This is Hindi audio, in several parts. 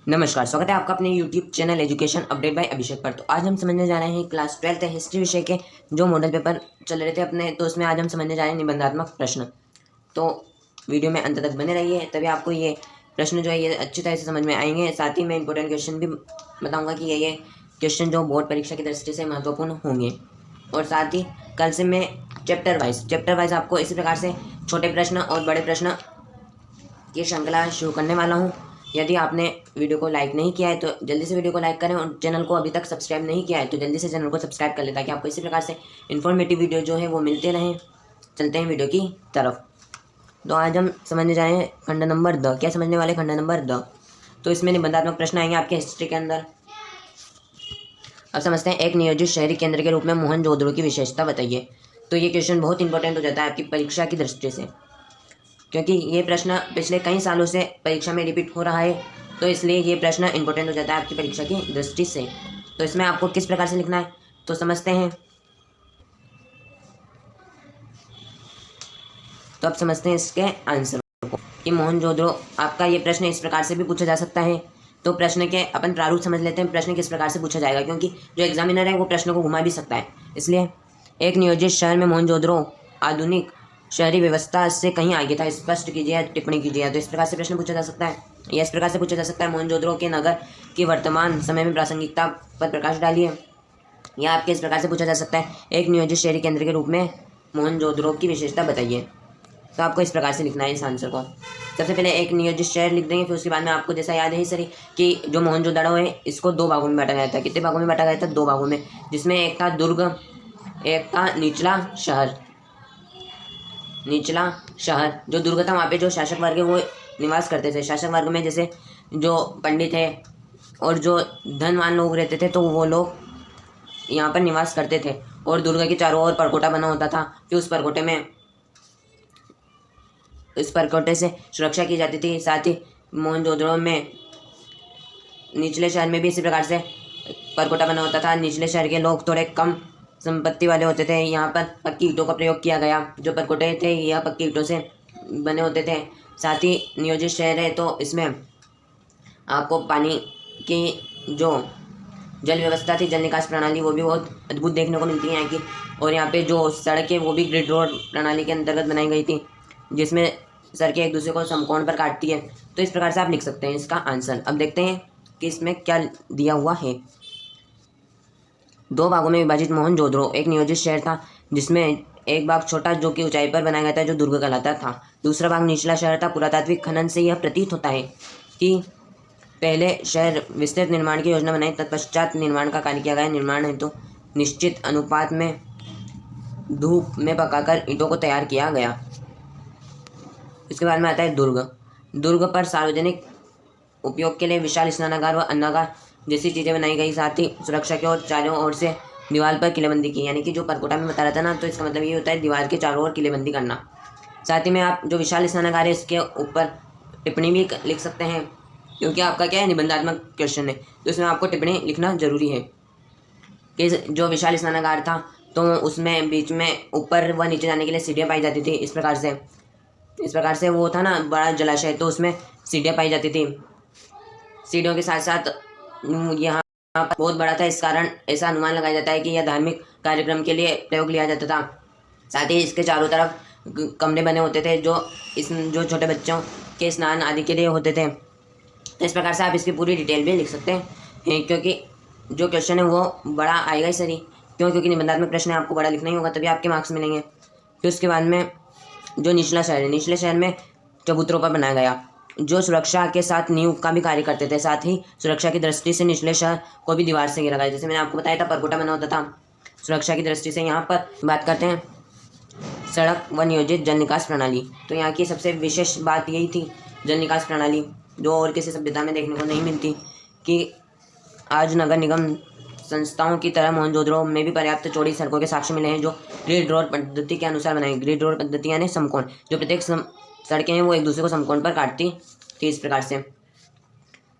नमस्कार, स्वागत है आपका अपने YouTube channel education update by Abhishek पर। तो आज हम समझने जा रहे हैं क्लास 12th हिस्ट्री विषय के जो मॉडल पेपर चल रहे थे अपने, तो उसमें आज हम समझने जा रहे हैं निबंधात्मक प्रश्न। तो वीडियो में अंत तक बने रहिए, तभी आपको ये प्रश्न जो है ये अच्छी तरह से समझ में आएंगे। साथ ही मैं इंपॉर्टेंट क्वेश्चन भी बताऊँगा कि ये क्वेश्चन जो बोर्ड परीक्षा की दृष्टि से महत्वपूर्ण होंगे। और साथ ही कल से मैं चैप्टर वाइज आपको इसी प्रकार से छोटे प्रश्न और बड़े प्रश्न की श्रृंखला शुरू करने वाला हूँ। यदि आपने वीडियो को लाइक नहीं किया है तो जल्दी से वीडियो को लाइक करें, और चैनल को अभी तक सब्सक्राइब नहीं किया है तो जल्दी से चैनल को सब्सक्राइब कर लें, ताकि आपको इसी प्रकार से इन्फॉर्मेटिव वीडियो जो है वो मिलते रहें। चलते हैं वीडियो की तरफ। तो आज हम समझने जा रहे हैं खंड नंबर 10। क्या समझने वाले? खंड नंबर 10। तो इसमें निबंधात्मक प्रश्न आएंगे आपके हिस्ट्री के अंदर। अब समझते हैं, एक नियोजित शहरी केंद्र के रूप में मोहनजोदड़ो की विशेषता बताइए। तो ये क्वेश्चन बहुत इंपॉर्टेंट हो जाता है आपकी परीक्षा की दृष्टि से, क्योंकि ये प्रश्न पिछले कई सालों से परीक्षा में रिपीट हो रहा है, तो इसलिए ये प्रश्न इंपॉर्टेंट हो जाता है आपकी परीक्षा की दृष्टि से। तो इसमें आपको किस प्रकार से लिखना है तो समझते हैं। तो अब समझते हैं इसके आंसर को कि मोहनजोदड़ो, आपका ये प्रश्न इस प्रकार से भी पूछा जा सकता है। तो प्रश्न के अपन प्रारूप समझ लेते हैं, प्रश्न किस प्रकार से पूछा जाएगा, क्योंकि जो एग्जामिनर है वो प्रश्न को घुमा भी सकता है। इसलिए एक नियोजित शहर में मोहनजोदड़ो आधुनिक शहरी व्यवस्था से कहीं आगे था, स्पष्ट कीजिए, टिप्पणी कीजिए। तो इस प्रकार से प्रश्न पूछा जा सकता है, या इस प्रकार से पूछा जा सकता है, मोहनजोदड़ो के नगर की वर्तमान समय में प्रासंगिकता पर प्रकाश डालिए। या आपके इस प्रकार से पूछा जा सकता है, एक नियोजित शहरी केंद्र के रूप में मोहनजोदड़ो की विशेषता बताइए। तो आपको इस प्रकार से लिखना है इस आंसर को। सबसे पहले एक नियोजित शहर लिख देंगे, फिर उसके बाद में आपको जैसा याद है सर कि जो मोहनजोदड़ो है इसको दो भागों में बांटा गया था। कितने भागों में बांटा गया था? दो भागों में, जिसमें एक था दुर्ग, एक था निचला शहर। निचला शहर जो दुर्ग था, वहाँ पे जो शासक वर्ग है वो निवास करते थे। शासक वर्ग में जैसे जो पंडित है और जो धनवान लोग रहते थे, तो वो लोग यहाँ पर निवास करते थे। और दुर्ग के चारों ओर परकोटा बना होता था, फिर उस परकोटे से सुरक्षा की जाती थी। साथ ही मोहनजोदड़ो में निचले शहर में भी इसी प्रकार से परकोटा बना होता था। निचले शहर के लोग थोड़े कम संपत्ति वाले होते थे। यहाँ पर पक्की ईंटों का प्रयोग किया गया। जो परकोटे थे यह पक्की ईंटों से बने होते थे। साथ ही नियोजित शहर है तो इसमें आपको पानी की जो जल व्यवस्था थी, जल निकास प्रणाली, वो भी बहुत अद्भुत देखने को मिलती है यहाँ की। और यहाँ पे जो सड़क है वो भी ग्रिड रोड प्रणाली के अंतर्गत बनाई गई थी, जिसमें सड़कें एक दूसरे को समकोण पर काटती है। तो इस प्रकार से आप लिख सकते हैं इसका आंसर। अब देखते हैं कि इसमें क्या दिया हुआ है। दो भागों में विभाजित मोहनजोदड़ो एक नियोजित शहर था, जिसमें एक भाग छोटा जो कि ऊंचाई पर बनाया गया था, जो दुर्ग कहलाता था। दूसरा भाग निचला शहर था। पुरातात्विक खनन से यह प्रतीत होता है कि पहले शहर विस्तृत निर्माण की योजना बनाई, तत्पश्चात निर्माण का कार्य किया गया। निर्माण है तो निश्चित अनुपात में धूप में पकाकर ईंटों को तैयार किया गया। इसके बाद में आता है दुर्ग। दुर्ग पर सार्वजनिक उपयोग के लिए विशाल स्नानागार व अन्नागार जैसी चीज़ें बनाई गई। साथ ही सुरक्षा के और चारों ओर से दीवार पर किलेबंदी की, यानी कि जो परकोटा में बता रहा था ना, तो इसका मतलब ये होता है दीवार के चारों ओर किलेबंदी करना। साथ ही में आप जो विशाल स्नानागार है इसके ऊपर टिप्पणी भी लिख सकते हैं, क्योंकि आपका क्या है, निबंधात्मक क्वेश्चन है, तो इसमें आपको टिप्पणी लिखना जरूरी है कि जो विशाल स्नानागार था तो उसमें बीच में ऊपर व नीचे जाने के लिए सीढ़ियाँ पाई जाती थी। इस प्रकार से वो था ना बड़ा जलाशय, तो उसमें सीढ़ियाँ पाई जाती थी। सीढ़ियों के साथ साथ यहाँ पर बहुत बड़ा था, इस कारण ऐसा अनुमान लगाया जाता है कि यह धार्मिक कार्यक्रम के लिए प्रयोग लिया जाता था। साथ ही इसके चारों तरफ कमरे बने होते थे जो छोटे बच्चों के स्नान आदि के लिए होते थे। तो इस प्रकार से आप इसकी पूरी डिटेल भी लिख सकते हैं, क्योंकि जो क्वेश्चन है वो बड़ा आएगा ही सही। क्योंकि निबंधात्मक प्रश्न आपको बड़ा लिखना ही होगा, तभी आपके मार्क्स मिलेंगे। फिर उसके बाद में जो निचला शहर है, निचले शहर में चबूतरों पर बनाया गया, जो सुरक्षा के साथ नींव का भी कार्य करते थे। साथ ही सुरक्षा की दृष्टि से निचले शहर को भी दीवार से घेरा गया, जैसे मैंने आपको बताया था परकोटा बना होता था। सुरक्षा की दृष्टि से यहाँ पर बात करते हैं सड़क व नियोजित जल निकास प्रणाली। तो यहाँ की सबसे विशेष बात यही थी, जल निकास प्रणाली, जो और किसी सभ्यता में देखने को नहीं मिलती। कि आज नगर निगम संस्थाओं की तरह मोहनजोदड़ो में भी पर्याप्त चौड़ी सड़कों के साक्ष्य मिले हैं, जो ग्रिड रोड पद्धति के अनुसार बनाई। ग्रिड रोड पद्धति यानी समकोण, जो प्रत्येक सड़कें हैं वो एक दूसरे को समकोण पर काटती थी, इस प्रकार से।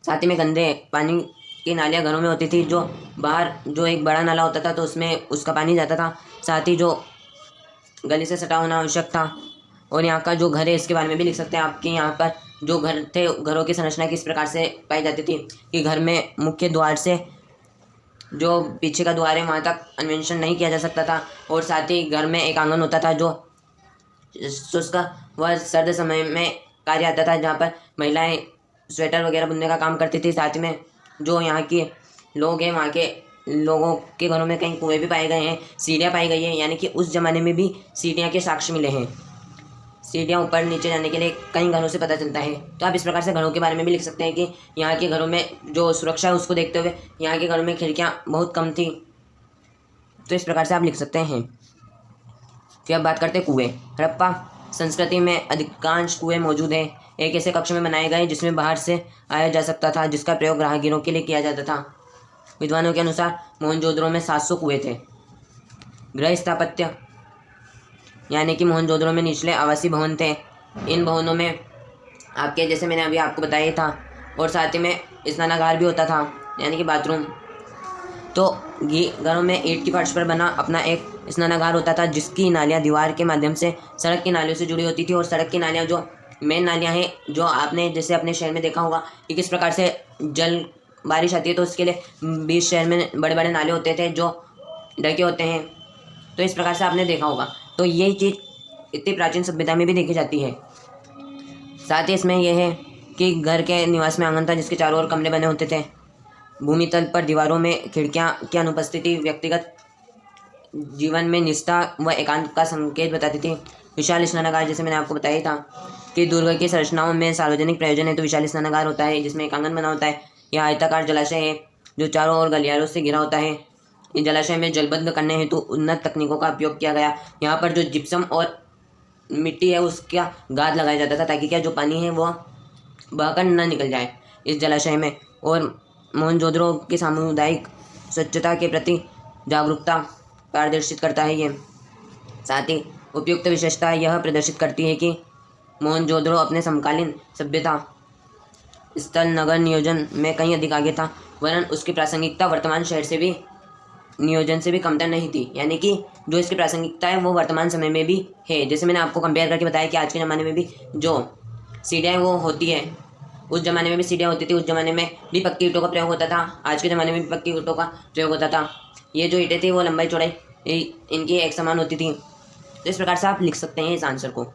साथ ही में गंदे पानी की नालियाँ घरों में होती थी, जो बाहर जो एक बड़ा नाला होता था तो उसमें उसका पानी जाता था। साथ ही जो गली से सटा होना आवश्यक था। और यहाँ का जो घर है इसके बारे में भी लिख सकते हैं आपके यहाँ पर जो घर थे, घरों की संरचना किस प्रकार से पाई जाती थी कि घर में मुख्य द्वार से जो पीछे का द्वार है वहाँ तक अन्वेषण नहीं किया जा सकता था, और साथ ही घर में एक आंगन होता था जो शुष्क व सर्द समय में कार्य आता था, जहाँ पर महिलाएं स्वेटर वगैरह बुनने का काम करती थी। साथ में जो यहाँ के लोग हैं, वहाँ के लोगों के घरों में कहीं कुएं भी पाए गए हैं, सीढ़ियाँ पाई गई हैं, यानी कि उस ज़माने में भी सीढ़ियाँ के साक्ष्य मिले हैं। सीढ़ियाँ ऊपर नीचे जाने के लिए कई घरों से पता चलता है। तो आप इस प्रकार से घरों के बारे में भी लिख सकते हैं कि यहाँ के घरों में जो सुरक्षा है उसको देखते हुए यहाँ के घरों में खिड़कियाँ बहुत कम थी। तो इस प्रकार से आप लिख सकते हैं। फिर अब बात करते हैं कुएँ। हड़प्पा संस्कृति में अधिकांश कुएँ मौजूद हैं। एक ऐसे कक्ष में बनाए गए जिसमें बाहर से आया जा सकता था, जिसका प्रयोग राहगीरों के लिए किया जाता था। विद्वानों के अनुसार मोहनजोदड़ो में 700 कुएँ थे। गृह स्थापत्य यानी कि मोहनजोदड़ो में निचले आवासीय भवन थे। इन भवनों में आपके, जैसे मैंने अभी आपको बताया था, और साथ ही में स्नानागार भी होता था, यानी कि बाथरूम। तो घरों में ईंट की फर्श पर बना अपना एक स्नानागार होता था, जिसकी नालियाँ दीवार के माध्यम से सड़क की नालियों से जुड़ी होती थी। और सड़क की नालियाँ जो मेन नालियाँ हैं, जो आपने जैसे अपने शहर में देखा होगा कि किस प्रकार से जल बारिश आती है तो उसके लिए बीच शहर में बड़े बड़े नाले होते थे जो ढके होते हैं। तो इस प्रकार से आपने देखा होगा। तो ये चीज़ इतनी प्राचीन सभ्यता में भी देखी जाती है। साथ ही इसमें यह है कि घर के निवास में आंगन था, जिसके चारों ओर कमरे बने होते थे। भूमि तल पर दीवारों में खिड़कियां की अनुपस्थिति व्यक्तिगत जीवन में निष्ठा व एकांत का संकेत बताती थी। विशाल स्नानागार, जैसे मैंने आपको बताया था कि दुर्ग की संरचनाओं में सार्वजनिक प्रयोजन है तो विशाल स्नानागार होता है, जिसमें एक आंगन बना होता है। यह आयताकार जलाशय है जो चारों ओर गलियारों से घिरा होता है। इस जलाशय में जलबद्ध करने हेतु उन्नत तकनीकों का उपयोग किया गया। यहाँ पर जो जिप्सम और मिट्टी है उसका गाद लगाया जाता था, ताकि क्या जो पानी है वो बहकर न निकल जाए इस जलाशय में। और मोहनजोदड़ो की सामुदायिक स्वच्छता के प्रति जागरूकता प्रदर्शित करता है ये। साथ ही उपयुक्त विशेषता यह प्रदर्शित करती है कि मोहनजोदड़ो अपने समकालीन सभ्यता स्थल नगर नियोजन में कहीं अधिक आगे था, वरन उसकी प्रासंगिकता वर्तमान शहर से भी नियोजन से भी कमतर नहीं थी। यानी कि जो इसकी प्रासंगिकता है वो वर्तमान समय में भी है। जैसे मैंने आपको कंपेयर करके बताया कि आज के ज़माने में भी जो सीढ़ियाँ वो होती है, उस ज़माने में भी सीढ़ियाँ होती थी। उस ज़माने में भी पक्की ईंटों का प्रयोग होता था, आज के ज़माने में भी पक्की ईंटों का प्रयोग होता था। ये जो ईंटें थी वो लंबाई चौड़ाई इनकी एक समान होती थी। तो इस प्रकार से आप लिख सकते हैं इस आंसर को।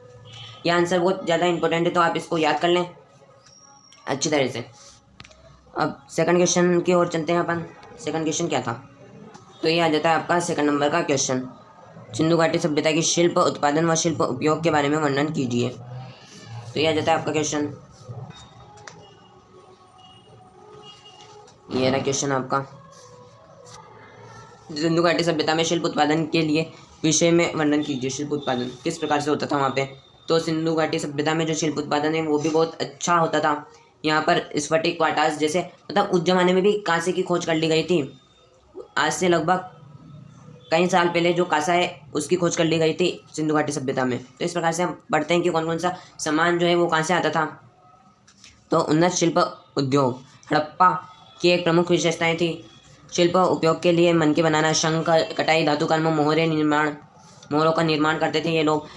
यह आंसर बहुत ज़्यादा इंपॉर्टेंट है, तो आप इसको याद कर लें अच्छी तरह से। अब सेकंड क्वेश्चन की ओर चलते हैं अपन। सेकंड क्वेश्चन क्या था, तो ये आ जाता है आपका सेकंड नंबर का क्वेश्चन। सिंधु घाटी सभ्यता की शिल्प उत्पादन व शिल्प उपयोग के बारे में वर्णन कीजिए। तो ये आ जाता है आपका क्वेश्चन। ये रहा क्वेश्चन आपका। सिंधु घाटी सभ्यता में शिल्प उत्पादन के लिए विषय में वर्णन कीजिए। शिल्प उत्पादन किस प्रकार से होता था वहाँ पे। तो सिंधु घाटी सभ्यता में जो शिल्प उत्पादन है वो भी बहुत अच्छा होता था। यहाँ पर स्फटिक वाटास, जैसे मतलब उस जमाने में भी कांसे की खोज कर ली गई थी। आज से लगभग कई साल पहले जो कांसा है उसकी खोज कर ली गई थी सिंधु घाटी सभ्यता में। तो इस प्रकार से हम पढ़ते हैं कि कौन कौन सा सामान जो है वो कहाँ से आता था। तो उन्नत शिल्प उद्योग हड़प्पा की एक प्रमुख विशेषताएं थी। शिल्प उपयोग के लिए मन के बनाना, शंख, कटाई, धातुकर्म, मोहरों का निर्माण करते थे ये लोग।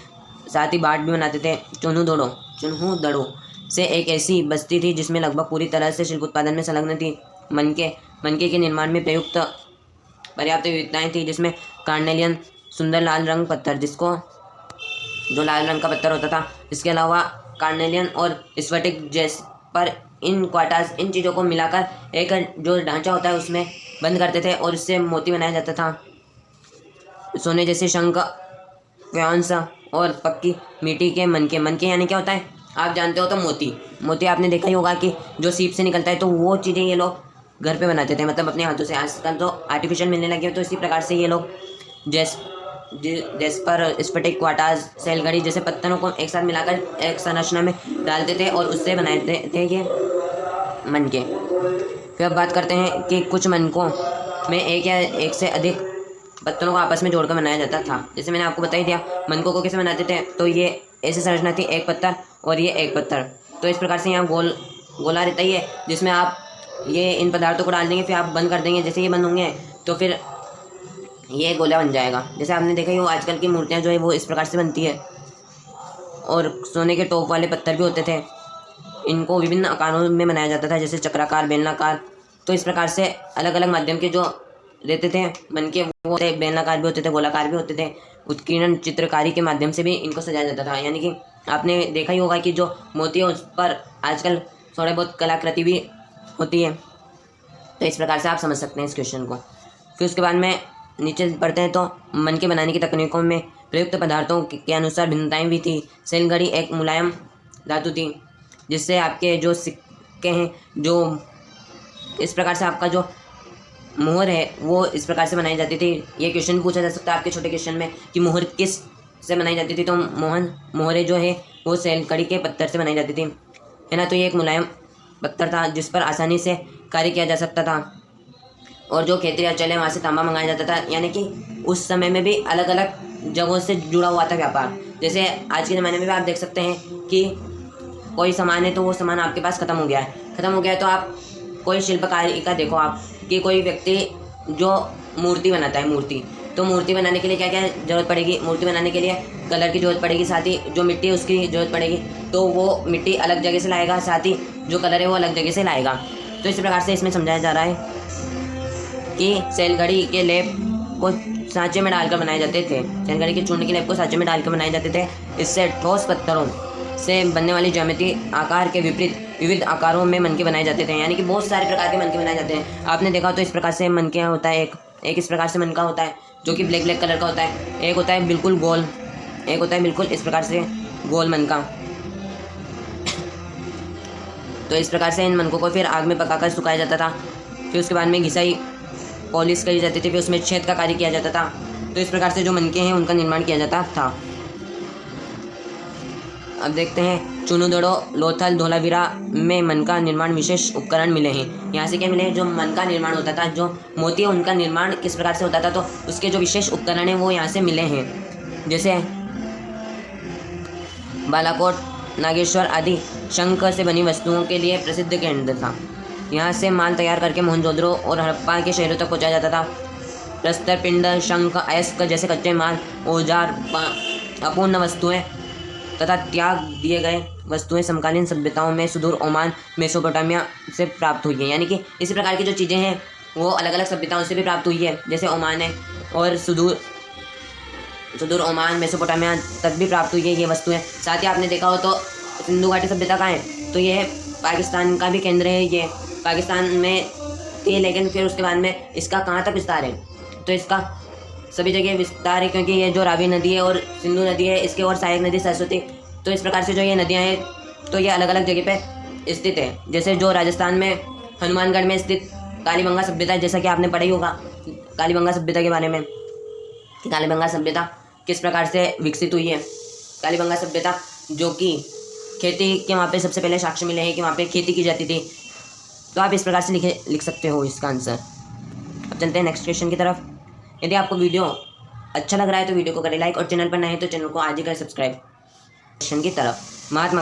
साथ ही बाट भी बनाते थे। चुन्हू दड़ो से एक ऐसी बस्ती थी जिसमें लगभग पूरी तरह से शिल्प उत्पादन में संलग्न थी। मनके के निर्माण में प्रयुक्त पर्याप्त विविधताएं थी, जिसमें कार्नेलियन सुंदर लाल रंग पत्थर, जो लाल रंग का पत्थर होता था। इसके अलावा कार्नेलियन और स्फटिक जैसे पर इन क्वार्टास, इन चीज़ों को मिलाकर एक जो ढांचा होता है उसमें बंद करते थे और इससे मोती बनाया जाता था। सोने जैसे शंख, फ्यांस और पक्की मिट्टी के मनके यानी क्या होता है आप जानते हो। तो मोती आपने देखा ही होगा कि जो सीप से निकलता है, तो वो चीज़ें ये लोग घर पे बनाते थे, मतलब अपने हाथों से। आजकल तो आर्टिफिशियल मिलने लगे तो इसी प्रकार से ये लोग जेस्पर, स्फटिक, क्वार्टाज, सेलघड़ी जैसे पत्थरों को एक साथ मिलाकर एक संरचना में डालते थे और उससे बनाते थे ये मनके। फिर अब बात करते हैं कि कुछ मनकों में एक या एक से अधिक पत्थरों को आपस में जोड़कर बनाया जाता था। जैसे मैंने आपको बता ही दिया मनकों को कैसे बनाते थे। तो ये ऐसी संरचना थी, एक पत्थर और ये एक पत्थर। तो इस प्रकार से यहाँ गोला रहता ही है, जिसमें आप ये इन पदार्थों को डाल देंगे, फिर आप बंद कर देंगे। जैसे ये बंद होंगे तो फिर ये गोला बन जाएगा। जैसे आपने देखा ही हो आजकल की मूर्तियाँ जो है वो इस प्रकार से बनती है। और सोने के टॉप वाले पत्थर भी होते थे। इनको विभिन्न आकारों में बनाया जाता था, जैसे चक्राकार, बेलनाकार। तो इस प्रकार से अलग अलग माध्यम के जो रहते थे मन के, वो बेलनाकार भी होते थे, गोलाकार भी होते थे। उत्कीर्णन चित्रकारी के माध्यम से भी इनको सजाया जाता था। यानी कि आपने देखा ही होगा कि जो मोती है उस पर आजकल थोड़े बहुत कलाकृति भी होती है। तो इस प्रकार से आप समझ सकते हैं इस क्वेश्चन को। फिर उसके बाद में नीचे पढ़ते हैं तो मन के बनाने की तकनीकों में प्रयुक्त पदार्थों के अनुसार भिन्नताएं भी थी। सेलघड़ी एक मुलायम धातु थी, जिससे आपके जो सिक्के हैं, जो इस प्रकार से आपका जो मोहर है वो इस प्रकार से बनाई जाती थी। ये क्वेश्चन पूछा जा सकता है आपके छोटे क्वेश्चन में कि मोहर किस से बनाई जाती थी। तो मोहरें जो है वो सेलकड़ी के पत्थर से बनाई जाती थी, है ना। तो ये एक मुलायम पत्थर था जिस पर आसानी से कार्य किया जा सकता था। और जो खेतरी अंचल है वहाँ से तांबा मंगाया जाता था। यानी कि उस समय में भी अलग अलग जगहों से जुड़ा हुआ था व्यापार। जैसे आज के ज़माने में भी आप देख सकते हैं कि कोई सामान है तो वो सामान आपके पास ख़त्म हो गया है तो आप कोई शिल्पकारी का देखो आप कि कोई व्यक्ति जो मूर्ति बनाता है, तो मूर्ति बनाने के लिए क्या क्या ज़रूरत पड़ेगी। मूर्ति बनाने के लिए कलर की ज़रूरत पड़ेगी, साथ ही जो मिट्टी है उसकी ज़रूरत पड़ेगी। तो वो मिट्टी अलग जगह से लाएगा, साथ ही जो कलर है वो अलग जगह से लाएगा। तो इस प्रकार से इसमें समझाया जा रहा है कि सेलघड़ी के लेप को सांचे में डालकर बनाए जाते थे। सेलघड़ी के चूर्ण के लेप को सांचे में डालकर बनाए जाते थे। इससे ठोस पत्थरों से बनने वाली ज्यामिति आकार के विपरीत विविध आकारों में मनके बनाए जाते थे। यानी कि बहुत सारे प्रकार के मनके बनाए जाते हैं। आपने देखा तो इस प्रकार से मनके होता है, एक इस प्रकार से मनका होता है जो कि ब्लैक कलर का होता है। एक होता है बिल्कुल गोल, एक होता है बिल्कुल इस प्रकार से गोल मनका। तो इस प्रकार से इन मनकों को फिर आग में पकाकर सुखाया जाता था। फिर उसके बाद में घिसाई पॉलिश करी जाती थी, फिर उसमें छेद का कार्य किया जाता था। तो इस प्रकार से जो मनके हैं उनका निर्माण किया जाता था। अब देखते हैं चुनुदड़ो, लोथल, धोलावीरा में मन का निर्माण विशेष उपकरण मिले हैं। यहाँ से क्या मिले हैं, जो मन का निर्माण होता था, जो मोती है उनका निर्माण किस प्रकार से होता था, तो उसके जो विशेष उपकरण हैं वो यहाँ से मिले हैं। जैसे बालाकोट, नागेश्वर आदि शंख से बनी वस्तुओं के लिए प्रसिद्ध केंद्र था। यहाँ से माल तैयार करके मोहनजोदड़ो और हड़प्पा के शहरों तक पहुँचाया जाता था। प्रस्तर पिंड, शंख, अयस्क जैसे कच्चे माल, औजार, अपूर्ण वस्तुएं तथा त्याग दिए गए वस्तुएं समकालीन सभ्यताओं में सुदूर ओमान, मेसोपोटामिया से प्राप्त हुई है। यानी कि इसी प्रकार की जो चीज़ें हैं वो अलग अलग सभ्यताओं से भी प्राप्त हुई है। जैसे ओमान है और सुदूर ओमान, मेसोपोटामिया तक भी प्राप्त हुई है ये वस्तुएं। साथ ही आपने देखा हो तो सिंधु घाटी सभ्यता कहाँ है, तो ये पाकिस्तान का भी केंद्र है। ये पाकिस्तान में थी, लेकिन फिर उसके बाद में इसका कहाँ तक विस्तार है, तो इसका सभी जगह विस्तार है, क्योंकि ये जो रावी नदी है और सिंधु नदी है, इसके और सहायक नदी सरस्वती। तो इस प्रकार से जो ये नदियाँ हैं तो ये अलग अलग जगह पे स्थित है। जैसे जो राजस्थान में हनुमानगढ़ में स्थित कालीबंगा सभ्यता, जैसा कि आपने पढ़ा ही होगा कालीबंगा सभ्यता के बारे में कि कालीबंगा सभ्यता किस प्रकार से विकसित हुई है। कालीबंगा सभ्यता जो कि खेती के वहाँ पे सबसे पहले साक्ष्य मिले हैं कि वहाँ पे खेती की जाती थी। तो आप इस प्रकार से लिख सकते हो इसका आंसर। अब चलते हैं नेक्स्ट क्वेश्चन की तरफ। यदि आपको वीडियो अच्छा लग रहा है तो वीडियो को करें लाइक, और चैनल पर नए हैं तो चैनल को आज ही करें सब्सक्राइब। क्वेश्चन की तरफ। महात्मा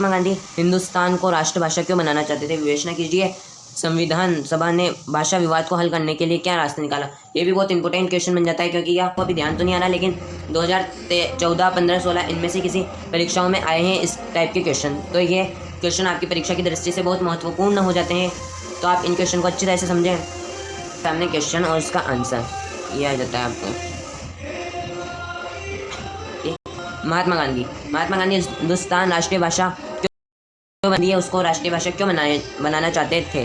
गांधी हिंदुस्तान को राष्ट्रभाषा क्यों बनाना चाहते थे, विवेचना कीजिए। संविधान सभा ने भाषा विवाद को हल करने के लिए क्या रास्ता निकाला। ये भी बहुत इंपॉर्टेंट क्वेश्चन बन जाता है, क्योंकि ये आपको अभी ध्यान तो नहीं आ रहा, लेकिन 2014, 15, 16 इनमें से किसी परीक्षाओं में आए हैं इस टाइप के क्वेश्चन। तो ये क्वेश्चन आपकी परीक्षा की दृष्टि से बहुत महत्वपूर्ण हो जाते हैं। तो आप इन क्वेश्चन को अच्छी तरह से समझें। सामने क्वेश्चन और उसका आंसर ये आ जाता है आपको। महात्मा गांधी हिंदुस्तान राष्ट्रीय भाषा क्यों बनी है, उसको राष्ट्रीय भाषा क्यों बनाना चाहते थे।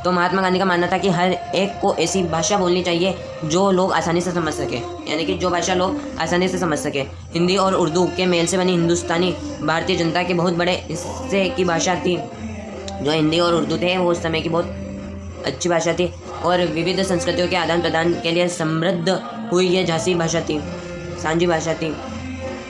तो महात्मा गांधी का मानना था कि हर एक को ऐसी भाषा बोलनी चाहिए जो लोग आसानी से समझ सके, यानी कि जो भाषा लोग आसानी से समझ सके। हिंदी और उर्दू के मेल से बनी हिंदुस्तानी भारतीय जनता के बहुत बड़े हिस्से की भाषा थी। जो हिंदी और उर्दू थे वो उस समय की बहुत अच्छी भाषा थी और विविध संस्कृतियों के आदान प्रदान के लिए समृद्ध हुई ये झांसी भाषा थी, सांझी भाषा थी।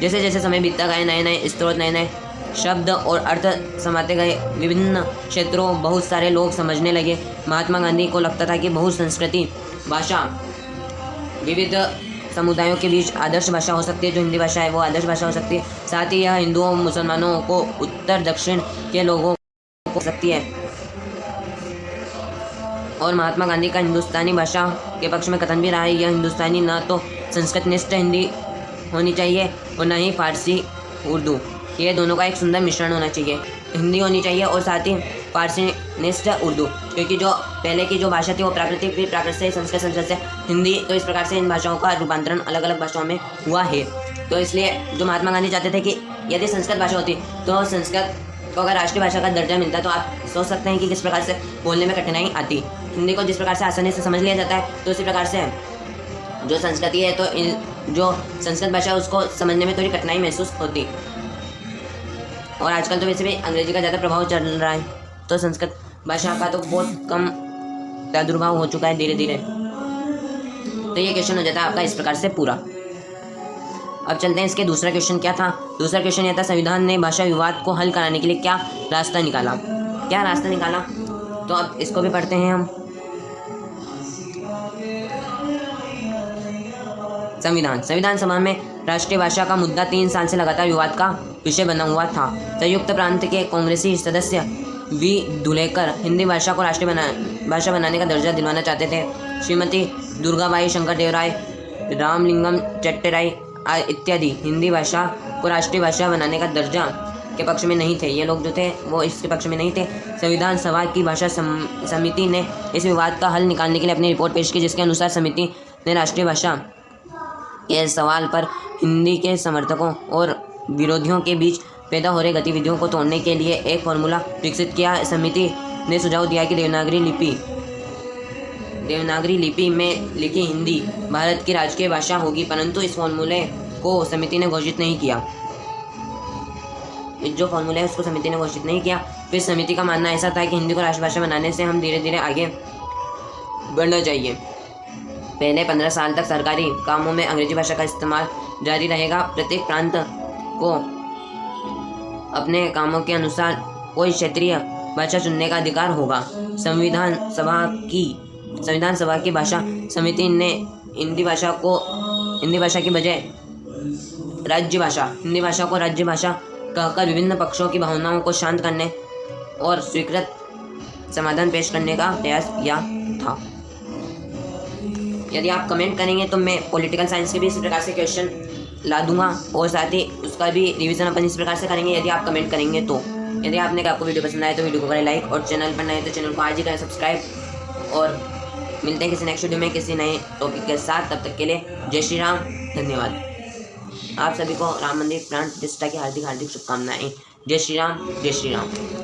जैसे जैसे समय बीतता गया नए नए स्रोत, नए नए शब्द और अर्थ समाते गए, विभिन्न क्षेत्रों बहुत सारे लोग समझने लगे। महात्मा गांधी को लगता था कि बहुसंस्कृति भाषा विविध समुदायों के बीच आदर्श भाषा हो सकती है। जो हिंदी भाषा है वो आदर्श भाषा हो सकती है। साथ ही यह हिंदुओं, मुसलमानों को, उत्तर दक्षिण के लोगों को हो सकती है। और महात्मा गांधी का हिंदुस्तानी भाषा के पक्ष में कथन भी रहा है। यह हिंदुस्तानी न तो संस्कृतनिष्ठ हिंदी होनी चाहिए और न ही फारसी उर्दू, ये दोनों का एक सुंदर मिश्रण होना चाहिए। हिंदी होनी चाहिए और साथ ही फारसी निष्ठ उर्दू, क्योंकि जो पहले की जो भाषा थी वो प्राकृतिक, फिर प्राकृत से, संस्कृत, संस्कृत से हिंदी, तो इस प्रकार से इन भाषाओं का रूपांतरण अलग अलग भाषाओं में हुआ है। तो इसलिए जो महात्मा गांधी चाहते थे कि यदि संस्कृत भाषा होती तो संस्कृत को अगर राष्ट्रीय भाषा का दर्जा मिलता, तो आप सोच सकते हैं कि किस प्रकार से बोलने में कठिनाई आती। हिंदी को जिस प्रकार से आसानी से समझ लिया जाता है, तो उसी प्रकार से जो संस्कृति है, तो जो संस्कृत भाषा है उसको समझने में थोड़ी कठिनाई महसूस होती। और आजकल तो वैसे भी अंग्रेजी का ज़्यादा प्रभाव चल रहा है, तो संस्कृत भाषा का तो बहुत कम प्रादुर्भाव हो चुका है धीरे धीरे। तो ये क्वेश्चन हो जाता है आपका इस प्रकार से पूरा। अब चलते हैं इसके दूसरा क्वेश्चन क्या था। दूसरा क्वेश्चन यह था, संविधान ने भाषा विवाद को हल कराने के लिए क्या रास्ता निकाला। क्या रास्ता निकाला, तो अब इसको भी पढ़ते हैं हम। संविधान सभा में राष्ट्रीय भाषा का मुद्दा 3 साल से लगातार विवाद का विषय बना हुआ था। संयुक्त प्रांत के कांग्रेसी सदस्य वी धुलेकर हिंदी भाषा को राष्ट्रीय भाषा बनाने का दर्जा दिलवाना चाहते थे। श्रीमती दुर्गाबाई शंकरदेवराय, रामलिंगम चट्टराई इत्यादि हिंदी भाषा को राष्ट्रीय भाषा बनाने का दर्जा के पक्ष में नहीं थे। ये लोग जो थे वो इसके पक्ष में नहीं थे। संविधान सभा की भाषा समिति ने इस विवाद का हल निकालने के लिए अपनी रिपोर्ट पेश की, जिसके अनुसार समिति ने राष्ट्रीय भाषा के सवाल पर हिंदी के समर्थकों और विरोधियों के बीच पैदा हो रही गतिविधियों को तोड़ने के लिए एक फॉर्मूला विकसित किया। समिति ने सुझाव दिया कि देवनागरी लिपि में लिखी हिंदी भारत की राजकीय भाषा होगी, परंतु इस फॉर्मूले को समिति ने घोषित नहीं किया। जो फॉर्मूला है उसको समिति ने घोषित नहीं किया। फिर समिति का मानना ऐसा था कि हिंदी को राष्ट्रभाषा बनाने से हम धीरे धीरे आगे बढ़ना चाहिए। पहले 15 साल तक सरकारी कामों में अंग्रेजी भाषा का इस्तेमाल जारी रहेगा। प्रत्येक प्रांत को अपने कामों के अनुसार कोई क्षेत्रीय भाषा चुनने का अधिकार होगा। संविधान सभा की भाषा समिति ने हिंदी भाषा की बजाय हिंदी भाषा को राज्य भाषा कहकर विभिन्न पक्षों की भावनाओं को शांत करने और स्वीकृत समाधान पेश करने का प्रयास किया था। यदि आप कमेंट करेंगे तो मैं पॉलिटिकल साइंस के भी इस प्रकार से क्वेश्चन ला दूंगा और साथ ही उसका भी रिवीजन अपन इस प्रकार से करेंगे यदि आप कमेंट करेंगे तो। यदि आपको वीडियो पसंद आए तो वीडियो को करें लाइक, और चैनल पर नए तो चैनल को आज ही करें सब्सक्राइब। और मिलते हैं किसी नेक्स्ट वीडियो में किसी नए टॉपिक के साथ। तब तक के लिए जय श्री राम, धन्यवाद। आप सभी को राम मंदिर प्राण प्रतिष्ठा की हार्दिक शुभकामनाएं। जय श्री राम, जय श्री राम।